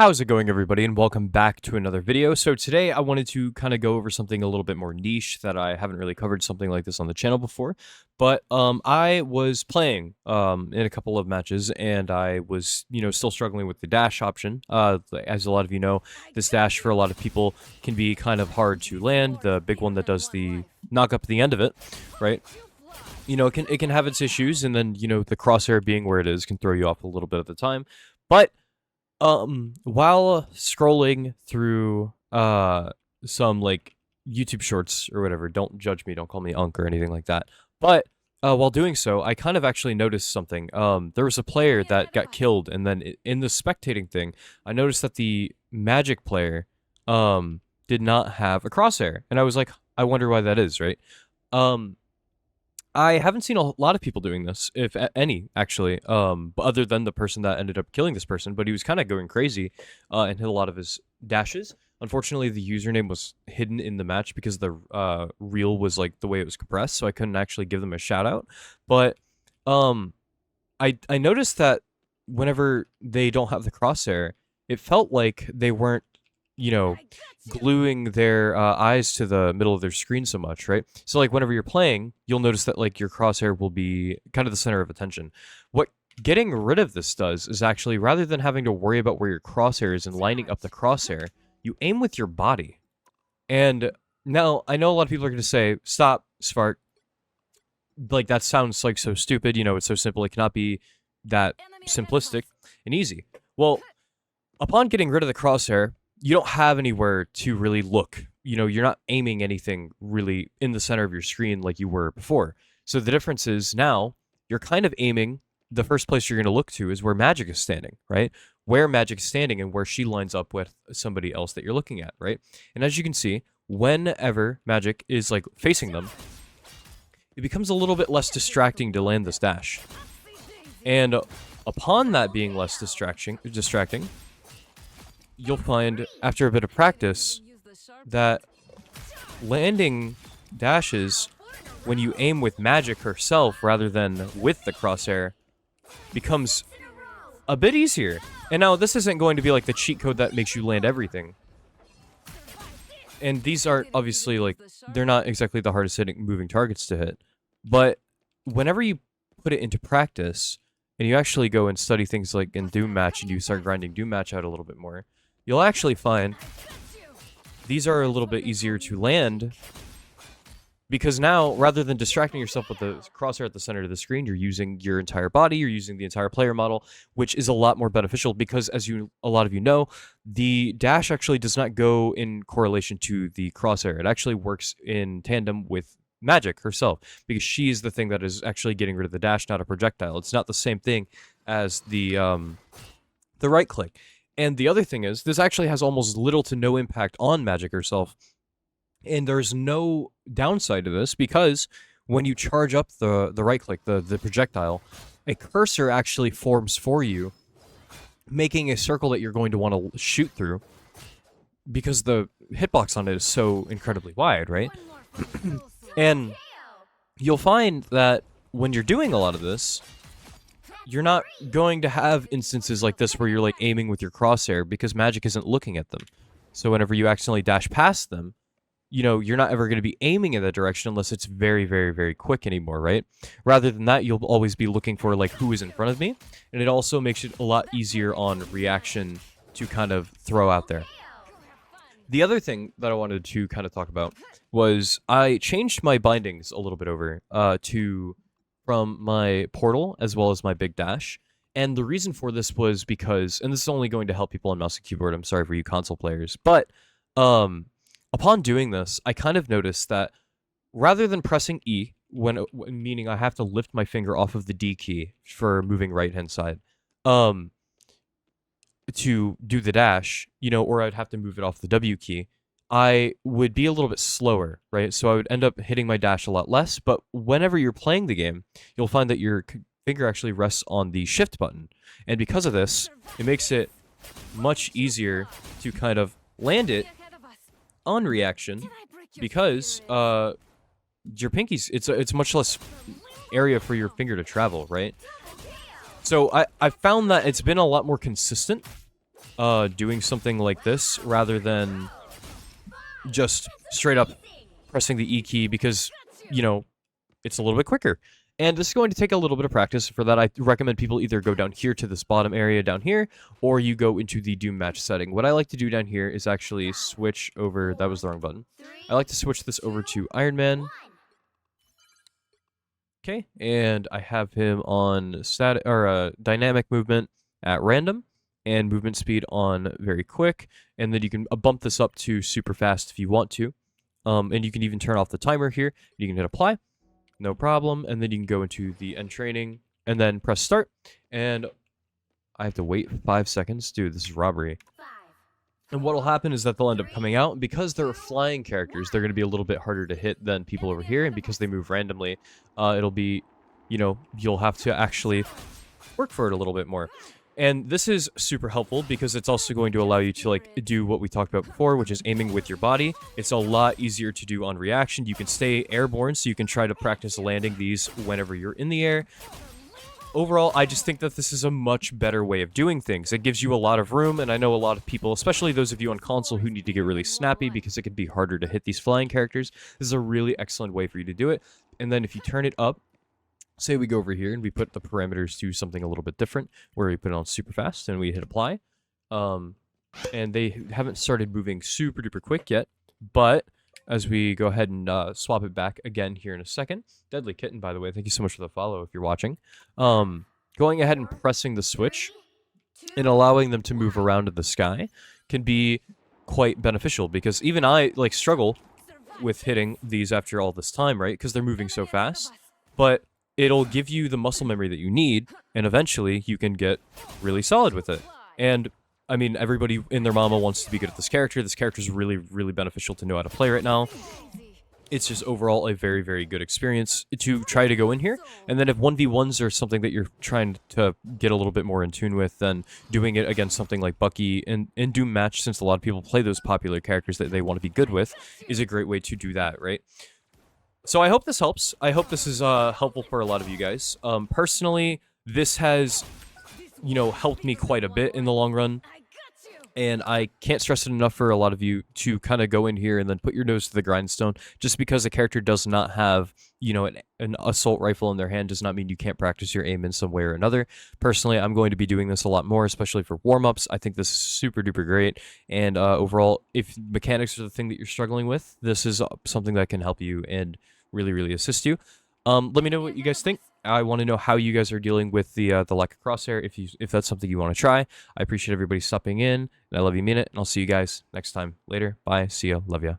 How's it going, everybody, and welcome back to another video. So today I wanted to kind of go over something a little bit more niche that I haven't really covered something like this on the channel before. But I was playing in a couple of matches, and I was, still struggling with the dash option. As a lot of you know, this dash for a lot of people can be kind of hard to land. The big one that does the knock up at the end of it, right? It can have its issues, and then the crosshair being where it is can throw you off a little bit at the time. But while scrolling through, some, like, YouTube shorts or whatever, don't judge me, don't call me Unk or anything like that, but, while doing so, I kind of actually noticed something. There was a player that got killed, and then in the spectating thing, I noticed that the Magic player, did not have a crosshair, and I was like, I wonder why that is, right? I haven't seen a lot of people doing this, if any, actually, other than the person that ended up killing this person, but he was kind of going crazy and hit a lot of his dashes. Unfortunately, the username was hidden in the match because the reel was, like, the way it was compressed, so I couldn't actually give them a shout-out. But I noticed that whenever they don't have the crosshair, it felt like they weren't gluing their eyes to the middle of their screen so much, right? So, like, whenever you're playing, you'll notice that, like, your crosshair will be kind of the center of attention. What getting rid of this does is actually, rather than having to worry about where your crosshair is and lining up the crosshair, you aim with your body. And now, I know a lot of people are going to say, stop, Spark. Like, that sounds, like, so stupid, it's so simple, it cannot be that simplistic and easy. Well, upon getting rid of the crosshair, you don't have anywhere to really look. You're not aiming anything really in the center of your screen like you were before. So the difference is now you're kind of aiming, the first place you're going to look to is where Magic is standing, right? Where Magic is standing and where she lines up with somebody else that you're looking at, right? And as you can see, whenever Magic is, like, facing them, it becomes a little bit less distracting to land this dash. And upon that being less distracting, you'll find, after a bit of practice, that landing dashes when you aim with Magic herself rather than with the crosshair becomes a bit easier. And now, this isn't going to be like the cheat code that makes you land everything. And these aren't, obviously, like, they're not exactly the hardest hitting moving targets to hit. But whenever you put it into practice, and you actually go and study things like in Doom Match, and you start grinding Doom Match out a little bit more, you'll actually find these are a little bit easier to land, because now, rather than distracting yourself with the crosshair at the center of the screen, you're using your entire body, you're using the entire player model, which is a lot more beneficial because, as a lot of you know, the dash actually does not go in correlation to the crosshair. It actually works in tandem with Magic herself, because she is the thing that is actually getting rid of the dash, not a projectile. It's not the same thing as the right click. And the other thing is, this actually has almost little to no impact on Magic herself. And there's no downside to this, because when you charge up the right click, the projectile, a cursor actually forms for you, making a circle that you're going to want to shoot through, because the hitbox on it is so incredibly wide, right? And you'll find that when you're doing a lot of this, you're not going to have instances like this where you're, like, aiming with your crosshair, because Magic isn't looking at them. So whenever you accidentally dash past them, you're not ever going to be aiming in that direction unless it's very, very, very quick anymore, right? Rather than that, you'll always be looking for, like, who is in front of me, and it also makes it a lot easier on reaction to kind of throw out there. The other thing that I wanted to kind of talk about was I changed my bindings a little bit over from my portal as well as my big dash. And the reason for this was because, and this is only going to help people on mouse and keyboard, I'm sorry for you console players, but upon doing this, I kind of noticed that rather than pressing E, meaning I have to lift my finger off of the D key for moving right-hand side, to do the dash, or I'd have to move it off the W key, I would be a little bit slower, right? So I would end up hitting my dash a lot less, but whenever you're playing the game, you'll find that your finger actually rests on the shift button. And because of this, it makes it much easier to kind of land it on reaction, because your pinkies, it's much less area for your finger to travel, right? So I found that it's been a lot more consistent doing something like this rather than just straight up pressing the E key because, you know, it's a little bit quicker. And this is going to take a little bit of practice. For that, I recommend people either go down here to this bottom area down here, or you go into the Doom Match setting. What I like to do down here is actually switch over... That was the wrong button. I like to switch this over to Iron Man. Okay, and I have him on dynamic movement at random, and movement speed on very quick, and then you can bump this up to super fast if you want to. And you can even turn off the timer here. You can hit apply. No problem, and then you can go into the end training, and then press start, and I have to wait 5 seconds. Dude, this is robbery. And what will happen is that they'll end up coming out, and because they're flying characters, they're going to be a little bit harder to hit than people over here, and because they move randomly, it'll be, you know, you'll have to actually work for it a little bit more. And this is super helpful because it's also going to allow you to, like, do what we talked about before, which is aiming with your body. It's a lot easier to do on reaction. You can stay airborne, so you can try to practice landing these whenever you're in the air. Overall, I just think that this is a much better way of doing things. It gives you a lot of room, and I know a lot of people, especially those of you on console who need to get really snappy because it can be harder to hit these flying characters. This is a really excellent way for you to do it. And then if you turn it up, say we go over here and we put the parameters to something a little bit different, where we put it on super fast and we hit apply. And they haven't started moving super duper quick yet, but as we go ahead and swap it back again here in a second. Deadly Kitten, by the way, thank you so much for the follow if you're watching. Going ahead and pressing the switch and allowing them to move around in the sky can be quite beneficial, because even I, like, struggle with hitting these after all this time, right? Because they're moving so fast. But it'll give you the muscle memory that you need, and eventually you can get really solid with it. And, I mean, everybody in their mama wants to be good at this character. This character is really, really beneficial to know how to play right now. It's just overall a very, very good experience to try to go in here. And then if 1v1s are something that you're trying to get a little bit more in tune with, then doing it against something like Bucky and Doom Match, since a lot of people play those popular characters that they want to be good with, is a great way to do that, right? So I hope this helps. I hope this is helpful for a lot of you guys. Personally, this has, you know, helped me quite a bit in the long run. And I can't stress it enough for a lot of you to kind of go in here and then put your nose to the grindstone. Just because a character does not have, you know, an assault rifle in their hand does not mean you can't practice your aim in some way or another. Personally, I'm going to be doing this a lot more, especially for warm-ups. I think this is super duper great. And overall, if mechanics are the thing that you're struggling with, this is something that can help you and really, really assist you. Let me know what you guys think. I want to know how you guys are dealing with the lack of crosshair, if that's something you want to try. I appreciate everybody stopping in, and I love you, mean it, and I'll see you guys next time. Later. Bye. See ya. Love ya.